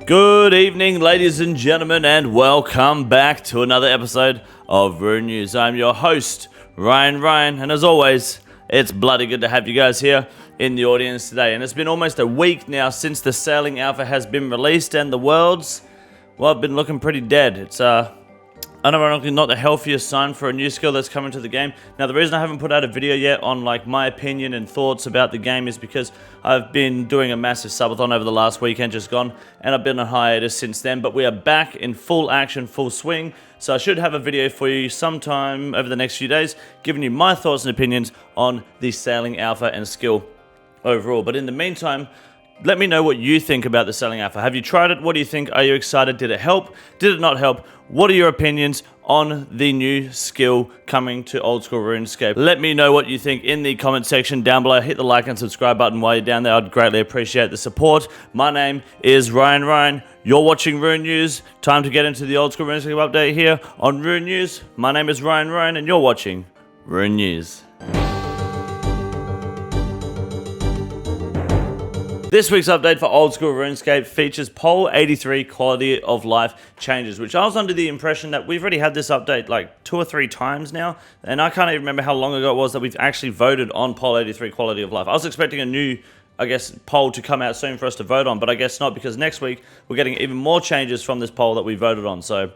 Good evening, ladies and gentlemen, and welcome back to another episode of Rune News. I'm your host, Ryan, and as always, it's bloody good to have you guys here in the audience today. And it's been almost a week now since the Sailing Alpha has been released, and the world's, well, been looking pretty dead. It's unironically not the healthiest sign for a new skill that's coming to the game. Now, the reason I haven't put out a video yet on my opinion and thoughts about the game is because I've been doing a massive subathon over the last weekend just gone, and I've been on hiatus since then, but we are back in full action, full swing, so I should have a video for you sometime over the next few days, giving you my thoughts and opinions on the Sailing Alpha and skill overall. But in the meantime, let me know what you think about the Sailing Alpha. Have you tried it? What do you think? Are you excited? Did it help? Did it not help? What are your opinions on the new skill coming to Oldschool Runescape? Let me know what you think in the comment section down below. Hit the like and subscribe button while you're down there. I'd greatly appreciate the support. My name is Ryan. You're watching Rune News. Time to get into the Oldschool Runescape update here on Rune News. My name is Ryan, and you're watching Rune News. This week's update for Oldschool Runescape features Pole 83 quality of life changes, which I was under the impression that we've already had this update like 2 or 3 times now, and I can't even remember how long ago it was that we've actually voted on Pole 83 quality of life. I was expecting a new, poll to come out soon for us to vote on, but I guess not, because next week we're getting even more changes from this poll that we voted on, so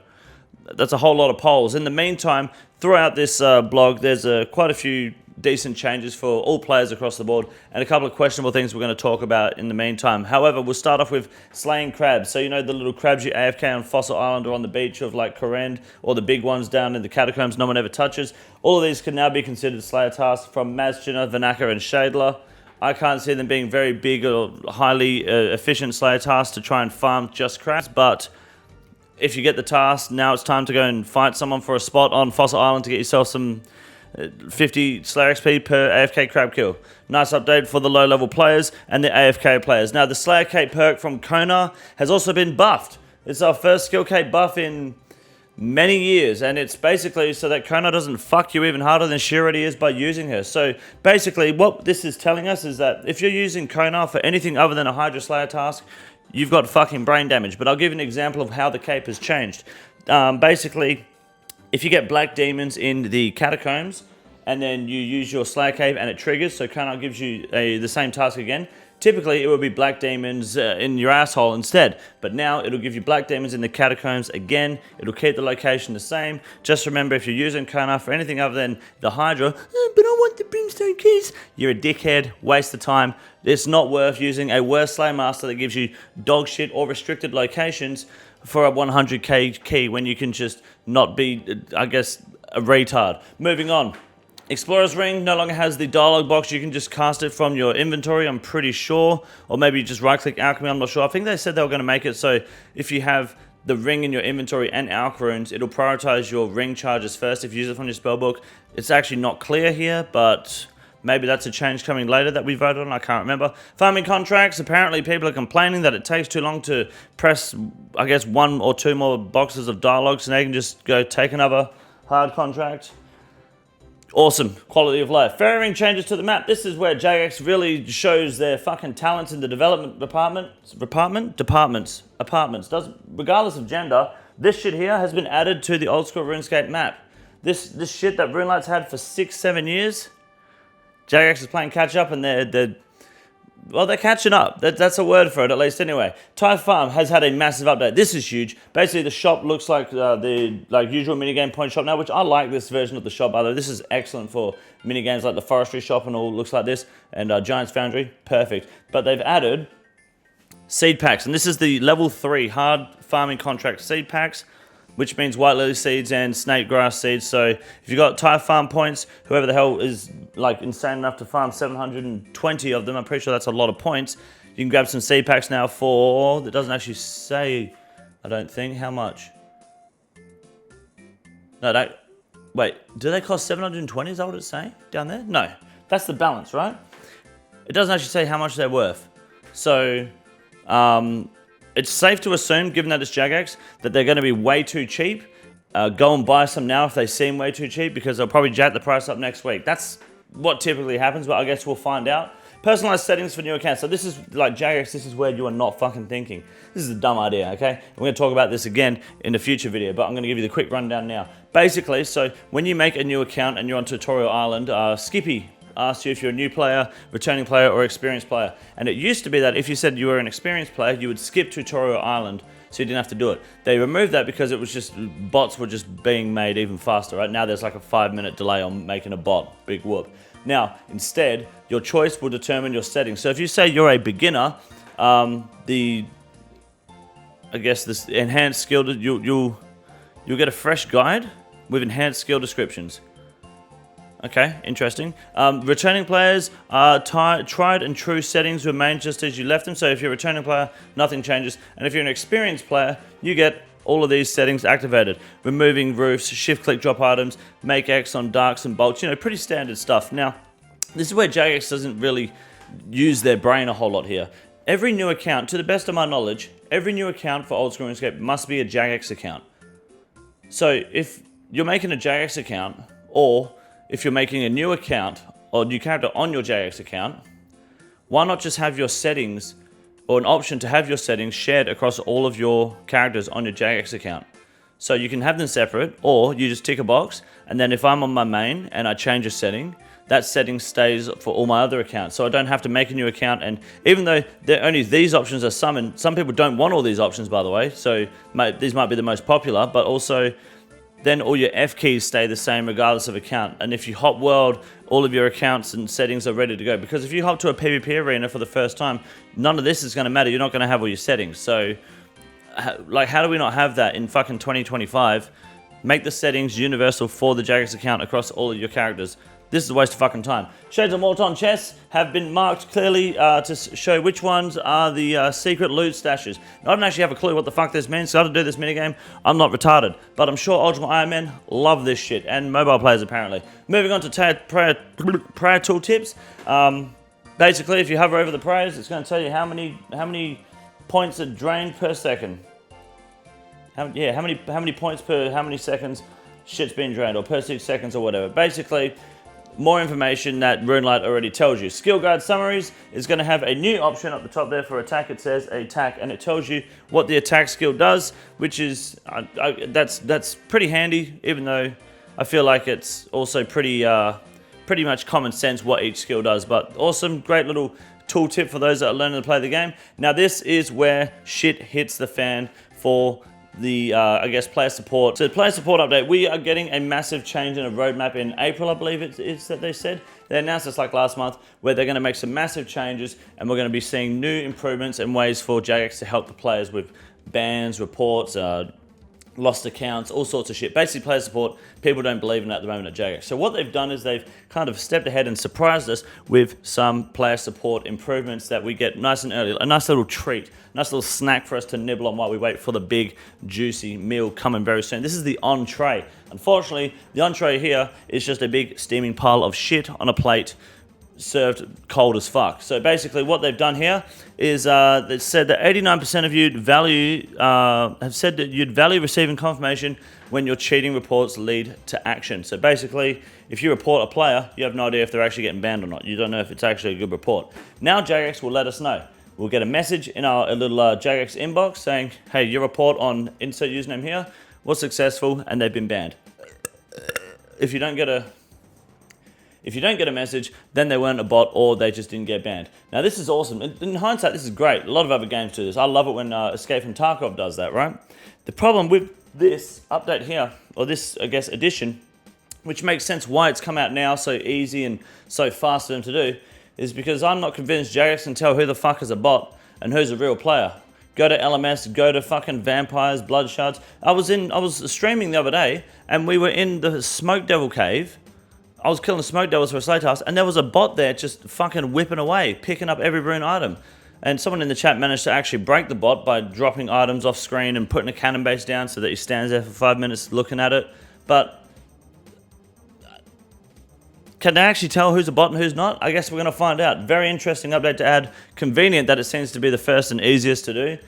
that's a whole lot of polls. In the meantime, throughout this blog, there's quite a few decent changes for all players across the board, and a couple of questionable things we're going to talk about in the meantime. However, we'll start off with slaying crabs. So you know the little crabs you AFK on Fossil Island or on the beach of like Korend, or the big ones down in the catacombs no one ever touches. All of these can now be considered slayer tasks from Mazchina, Vanaka, and Shadler. I can't see them being very big or highly efficient slayer tasks to try and farm just crabs, but if you get the task, now it's time to go and fight someone for a spot on Fossil Island to get yourself some 50 Slayer XP per AFK crab kill. Nice update for the low level players and the AFK players. Now the Slayer Cape perk from Kona has also been buffed. It's our first skill cape buff in many years, and it's basically so that Kona doesn't fuck you even harder than she already is by using her. So basically what this is telling us is that if you're using Kona for anything other than a Hydra Slayer task, you've got fucking brain damage. But I'll give you an example of how the cape has changed. Basically, if you get black demons in the catacombs and then you use your Slayer Cape and it triggers, so Kona gives you the same task again, typically it would be black demons in your asshole instead. But now it'll give you black demons in the catacombs again. It'll keep the location the same. Just remember, if you're using Kona for anything other than the Hydra, but I want the brimstone keys, you're a dickhead, waste of time. It's not worth using a worse Slayer Master that gives you dog shit or restricted locations for a 100k key when you can just not be, a retard. Moving on. Explorer's Ring no longer has the dialogue box. You can just cast it from your inventory, I'm pretty sure. Or maybe just right-click Alchemy, I'm not sure. I think they said they were going to make it so if you have the ring in your inventory and Alch runes, it'll prioritize your ring charges first if you use it from your spellbook. It's actually not clear here, but maybe that's a change coming later that we voted on, I can't remember. Farming contracts, apparently people are complaining that it takes too long to press, 1 or 2 more boxes of dialogue, so they can just go take another hard contract. Awesome. Quality of life. Ferrying changes to the map. This is where Jagex really shows their fucking talents in the development departments. Regardless of gender, this shit here has been added to the Oldschool Runescape map. This shit that RuneLight's had for 6-7 years, Jagex is playing catch up, and they're catching up. That's a word for it, at least anyway. Thai Farm has had a massive update. This is huge. Basically, the shop looks like the usual minigame point shop now, which I like this version of the shop, by the way. This is excellent for minigames like the Forestry shop and all looks like this, and Giant's Foundry, perfect. But they've added seed packs, and this is the level 3 hard farming contract seed packs, which means white lily seeds and snake grass seeds. So if you've got Thai Farm points, whoever the hell is insane enough to farm 720 of them, I'm pretty sure that's a lot of points, you can grab some seed packs now for, that doesn't actually say, I don't think, how much. No, wait, do they cost 720, is that what it's saying down there? No, that's the balance, right? It doesn't actually say how much they're worth. So, it's safe to assume, given that it's Jagex, that they're going to be way too cheap. Go and buy some now if they seem way too cheap, because they'll probably jack the price up next week. That's what typically happens, but I guess we'll find out. Personalized settings for new accounts. So this is like Jagex, this is where you are not fucking thinking. This is a dumb idea, okay? We're gonna talk about this again in a future video, but I'm gonna give you the quick rundown now. Basically, so when you make a new account and you're on Tutorial Island, Skippy asks you if you're a new player, returning player, or experienced player. And it used to be that if you said you were an experienced player, you would skip Tutorial Island, so you didn't have to do it. They removed that because it was just, bots were just being made even faster, right? Now there's like a 5-minute delay on making a bot, big whoop. Now, instead, your choice will determine your settings. So if you say you're a beginner, I guess this enhanced skill, you'll get a fresh guide with enhanced skill descriptions. Okay, interesting. Returning players, tried and true settings remain just as you left them. So if you're a returning player, nothing changes. And if you're an experienced player, you get all of these settings activated. Removing roofs, shift click drop items, make X on darks and bolts, you know, pretty standard stuff. Now, this is where Jagex doesn't really use their brain a whole lot here. Every new account, to the best of my knowledge, every new account for Old School Runescape must be a Jagex account. So if you're making a Jagex account, or if you're making a new account or new character on your Jagex account, why not just have your settings or an option to have your settings shared across all of your characters on your Jagex account? So you can have them separate, or you just tick a box, and then if I'm on my main and I change a setting, that setting stays for all my other accounts. So I don't have to make a new account, and even though only these options are summoned, some people don't want all these options, by the way, so these might be the most popular, but also then all your F keys stay the same regardless of account. And if you hop world, all of your accounts and settings are ready to go. Because if you hop to a PvP arena for the first time, none of this is going to matter. You're not going to have all your settings. So, like, how do we not have that in fucking 2025? Make the settings universal for the Jagex account across all of your characters. This is a waste of fucking time. Shades of Molten chests have been marked clearly to show which ones are the secret loot stashes. Now, I don't actually have a clue what the fuck this means, so I have to do this minigame. I'm not retarded, but I'm sure Ultimate Ironman love this shit, and mobile players apparently. Moving on to prayer tooltips. Basically, if you hover over the prayers, it's going to tell you how many points are drained per second. How many points per how many seconds shit's being drained, or per 6 seconds or whatever. Basically, more information that RuneLite already tells you. Skill guide summaries is going to have a new option up the top there for attack. It says attack, and it tells you what the attack skill does, which is that's pretty handy. Even though I feel like it's also pretty much common sense what each skill does. But awesome, great little tool tip for those that are learning to play the game. Now this is where shit hits the fan for the, I guess, player support. So player support update, we are getting a massive change in a roadmap in April, I believe it's that they said. They announced this like last month, where they're going to make some massive changes, and we're going to be seeing new improvements and ways for Jagex to help the players with bans, reports, lost accounts, all sorts of shit. Basically, player support, people don't believe in it at the moment at Jagex. So what they've done is they've kind of stepped ahead and surprised us with some player support improvements that we get nice and early. A nice little treat, nice little snack for us to nibble on while we wait for the big, juicy meal coming very soon. This is the entree. Unfortunately, the entree here is just a big steaming pile of shit on a plate, served cold as fuck. So basically what they've done here is they said that 89% of you have said that you'd value receiving confirmation when your cheating reports lead to action. So basically, if you report a player, you have no idea if they're actually getting banned or not. You don't know if it's actually a good report. Now Jagex will let us know. We'll get a message in our little Jagex inbox saying, hey, your report on insert username here was successful and they've been banned. If you don't get a message, then they weren't a bot or they just didn't get banned. Now this is awesome. In hindsight, this is great. A lot of other games do this. I love it when Escape from Tarkov does that, right? The problem with this update here, or this, I guess, edition, which makes sense why it's come out now so easy and so fast for them to do, is because I'm not convinced Jagex can tell who the fuck is a bot and who's a real player. Go to LMS, go to fucking vampires, blood shards. I was streaming the other day and we were in the Smoke Devil cave. I was killing smoke devils for a slay task, and there was a bot there just fucking whipping away, picking up every rune item. And someone in the chat managed to actually break the bot by dropping items off screen and putting a cannon base down so that he stands there for 5 minutes looking at it. But can they actually tell who's a bot and who's not? I guess we're going to find out. Very interesting update to add. Convenient that it seems to be the first and easiest to do.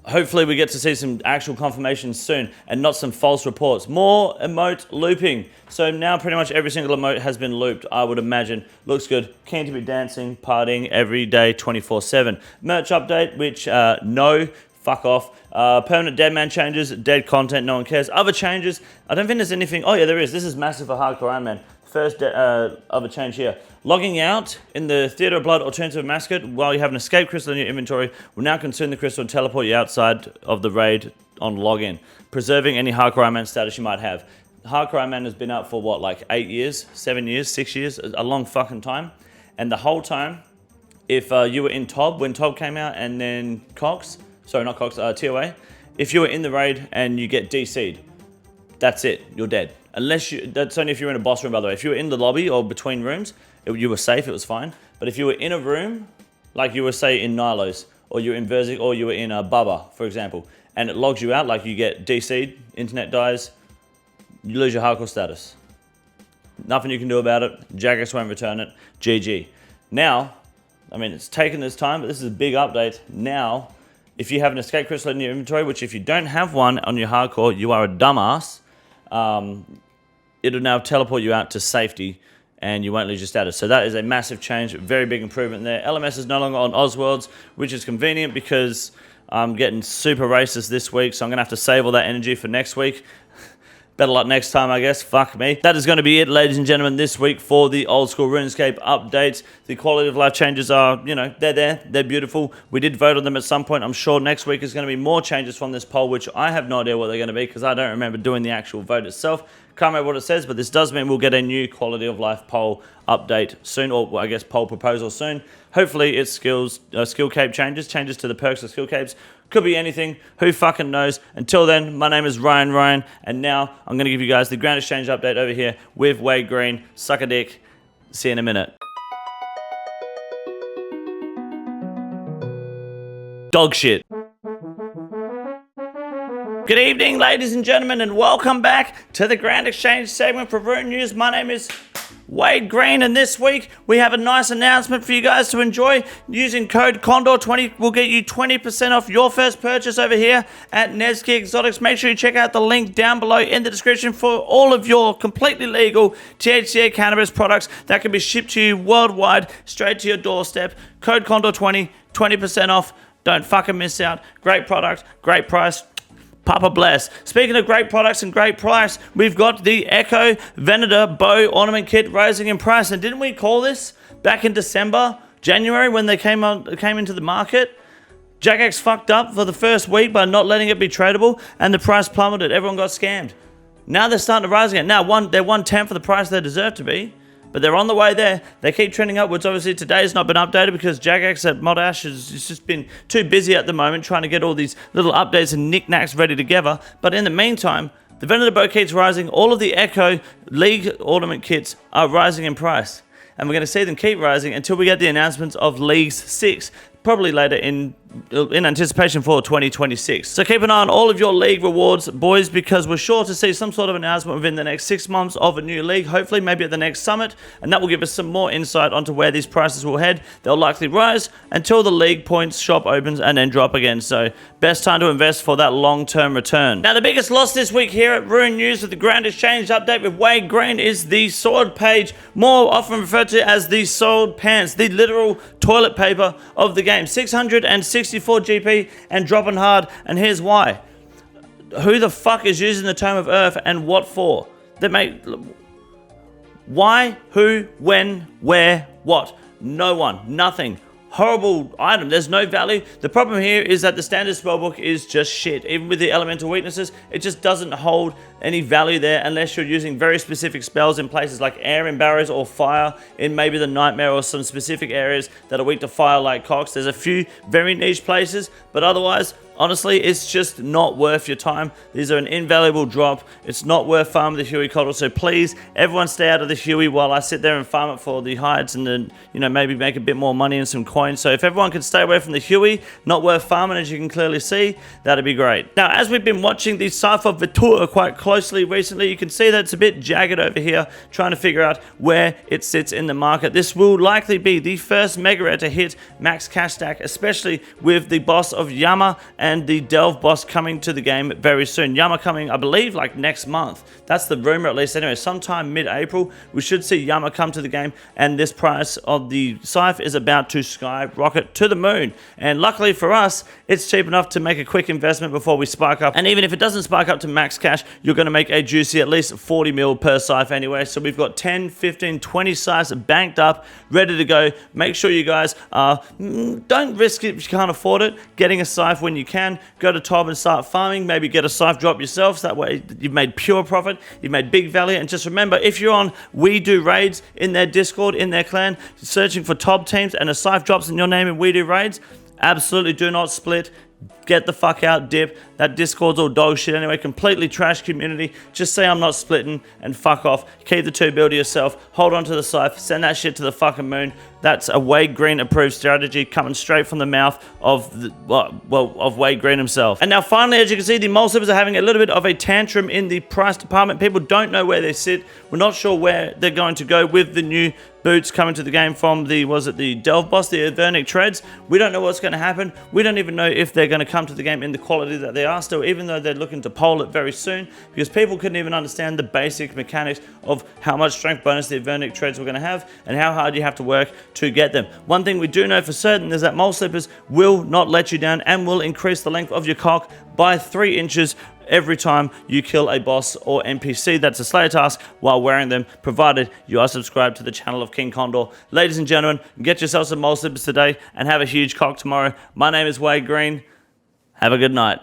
Hopefully we get to see some actual confirmation soon and not some false reports. More emote looping. So now pretty much every single emote has been looped, I would imagine. Looks good. Keen to be dancing, partying every day, 24/7. Merch update, which no, fuck off. Permanent dead man changes, dead content, no one cares. Other changes, I don't think there's anything. Oh yeah, there is. This is massive for Hardcore Ironman. First other change here. Logging out in the Theatre of Blood alternative mascot while you have an escape crystal in your inventory will now consume the crystal and teleport you outside of the raid on login, preserving any Hardcore Ironman status you might have. Hardcore Ironman has been out for what, like 8 years, 7 years, 6 years, a long fucking time. And the whole time, if you were in TOB, when TOB came out, and then TOA, if you were in the raid and you get DC'd, that's it, you're dead. That's only if you're in a boss room, by the way. If you were in the lobby or between rooms, you were safe, it was fine. But if you were in a room, like you were, say, in Nilo's, or you were in Verzik, or you were in Bubba, for example, and it logs you out, like you get DC'd, internet dies, you lose your hardcore status. Nothing you can do about it. Jagex won't return it. GG. Now, I mean, it's taken this time, but this is a big update. Now, if you have an escape crystal in your inventory, which if you don't have one on your hardcore, you are a dumbass. It'll now teleport you out to safety and you won't lose your status. So that is a massive change, very big improvement there. LMS is no longer on Osworlds, which is convenient because I'm getting super racist this week, so I'm going to have to save all that energy for next week. Better luck next time, I guess. Fuck me. That is going to be it, ladies and gentlemen, this week for the Old School RuneScape updates. The quality of life changes are, you know, they're there. They're beautiful. We did vote on them at some point. I'm sure next week is going to be more changes from this poll, which I have no idea what they're going to be because I don't remember doing the actual vote itself. Can't remember what it says, but this does mean we'll get a new quality of life poll update soon, or I guess poll proposal soon. Hopefully it's skill cape changes to the perks of skill capes. Could be anything. Who fucking knows? Until then, my name is Ryan, and now I'm going to give you guys the Grand Exchange update over here with Wade Green. Suck a dick. See you in a minute. Dog shit. Good evening, ladies and gentlemen, and welcome back to the Grand Exchange segment for Rune News. My name is Wade Green, and this week we have a nice announcement for you guys to enjoy. Using code CONDOR20 will get you 20% off your first purchase over here at Nevski Exotics. Make sure you check out the link down below in the description for all of your completely legal THCA cannabis products that can be shipped to you worldwide, straight to your doorstep. Code CONDOR20, 20% off. Don't fucking miss out. Great product, great price. Papa bless. Speaking of great products and great price, we've got the Echo Venator Bow Ornament Kit rising in price. And didn't we call this back in December, January, when they came into the market? Jagex fucked up for the first week by not letting it be tradable, and the price plummeted. Everyone got scammed. Now they're starting to rise again. Now they're 1/10 for the price they deserve to be, but they're on the way there. They keep trending upwards. Obviously, today's not been updated because Jagex at Modash has just been too busy at the moment trying to get all these little updates and knickknacks ready together. But in the meantime, the Venator Bow Kit's rising. All of the Echo League Ornament Kits are rising in price. And we're going to see them keep rising until we get the announcements of Leagues 6. Probably later in anticipation for 2026. So keep an eye on all of your league rewards, boys, because we're sure to see some sort of announcement within the next 6 months of a new league, hopefully maybe at the next summit, and that will give us some more insight onto where these prices will head. They'll likely rise until the league points shop opens and then drop again, so best time to invest for that long-term return. Now, the biggest loss this week here at Rune News with the Grand Exchange update with Wade Green is the sword page, more often referred to as the sword pants, the literal toilet paper of the game. 664 GP and dropping hard, and here's why. Who the fuck is using the Tome of Earth and what for? Why, who, when, where, what? No one, nothing. Horrible item, there's no value. The problem here is that the standard spellbook is just shit. Even with the elemental weaknesses, it just doesn't hold any value there unless you're using very specific spells in places like air in barrows or fire in maybe the nightmare or some specific areas that are weak to fire like Cox. There's a few very niche places, but otherwise, honestly, it's just not worth your time. These are an invaluable drop. It's not worth farming the Huey Coddle, so please, everyone stay out of the Huey while I sit there and farm it for the hides and then, you know, maybe make a bit more money and some coins. So if everyone can stay away from the Huey, not worth farming as you can clearly see, that'd be great. Now, as we've been watching the Cypher Vitur quite closely recently, you can see that it's a bit jagged over here, trying to figure out where it sits in the market. This will likely be the first mega rare to hit max cash stack, especially with the boss of Yama and the Delve boss coming to the game very soon. Yama coming, I believe, like next month. That's the rumor, at least. Anyway, sometime mid-April, we should see Yama come to the game, and this price of the scythe is about to skyrocket to the moon. And luckily for us, it's cheap enough to make a quick investment before we spike up. And even if it doesn't spike up to max cash, you're going to make a juicy at least 40 mil per scythe anyway. So we've got 10, 15, 20 scythes banked up, ready to go. Make sure you guys don't risk it if you can't afford it. Getting a scythe when you can. Go to Tob and start farming. Maybe get a scythe drop yourself. So that way you've made pure profit. You've made big value. And just remember, if you're on We Do Raids in their Discord, in their clan, searching for Tob teams and a scythe drops in your name in We Do Raids, absolutely do not split. Get the fuck out, dip. That Discord's all dog shit anyway. Completely trash community. Just say I'm not splitting and fuck off. Keep the 2 bill to yourself. Hold on to the scythe. Send that shit to the fucking moon. That's a Wade Green approved strategy coming straight from the mouth of of Wade Green himself. And now finally, as you can see, the mole slippers are having a little bit of a tantrum in the price department. People don't know where they sit. We're not sure where they're going to go with the new boots coming to the game from the, was it the Delve boss, the Avernic treads. We don't know what's going to happen. We don't even know if they're going to come to the game in the quality that they are still, even though they're looking to poll it very soon, because people couldn't even understand the basic mechanics of how much strength bonus the Avernic treads were going to have and how hard you have to work to get them. One thing we do know for certain is that mole slippers will not let you down and will increase the length of your cock by 3 inches every time you kill a boss or NPC that's a Slayer task while wearing them, provided you are subscribed to the channel of King Condor. Ladies and gentlemen, get yourself some mole slippers today and have a huge cock tomorrow. My name is Wade Green. Have a good night.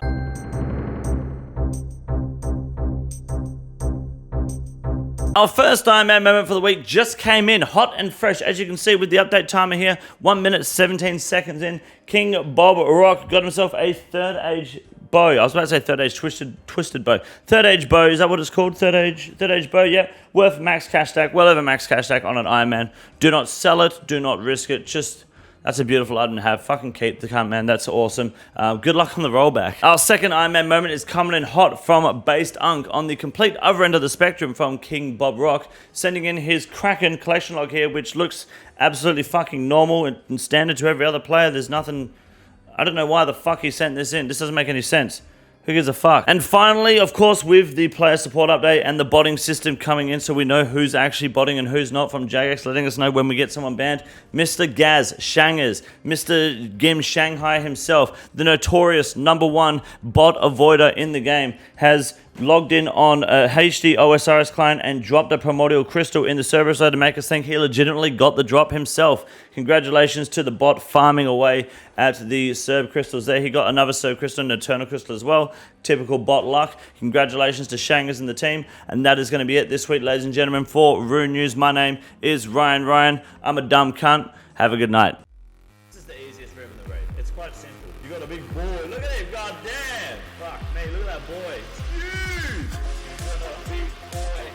Our first Ironman moment for the week just came in hot and fresh, as you can see with the update timer here. 1 minute 17 seconds in. King Bob Rock got himself a third age bow. I was about to say third age twisted bow. Third age bow, is that what it's called? Third age bow, yeah. Worth max cash stack, well over max cash stack on an Ironman. Do not sell it, do not risk it, just... That's a beautiful item to have. Fucking keep the cunt, man. That's awesome. Good luck on the rollback. Our second Ironman moment is coming in hot from Based Unk on the complete other end of the spectrum from King Bob Rock, sending in his Kraken collection log here, which looks absolutely fucking normal and standard to every other player. There's nothing... I don't know why the fuck he sent this in. This doesn't make any sense. Who gives a fuck? And finally, of course, with the player support update and the botting system coming in, so we know who's actually botting and who's not, from Jagex letting us know when we get someone banned. Mr. Gaz Shangers, Mr. Gim Shanghai himself, the notorious #1 bot avoider in the game, has logged in on a HD OSRS client and dropped a primordial crystal in the server so to make us think he legitimately got the drop himself. Congratulations to the bot farming away at the Serb crystals there. He got another Serb crystal and an Eternal crystal as well. Typical bot luck. Congratulations to Shangers and the team. And that is going to be it this week, ladies and gentlemen, for Rune News. My name is Ryan. I'm a dumb cunt. Have a good night. This is the easiest room in the raid. It's quite simple. You got a big boy. Look at him. God damn. Fuck me. Look at that boy. It's huge. You got a big boy.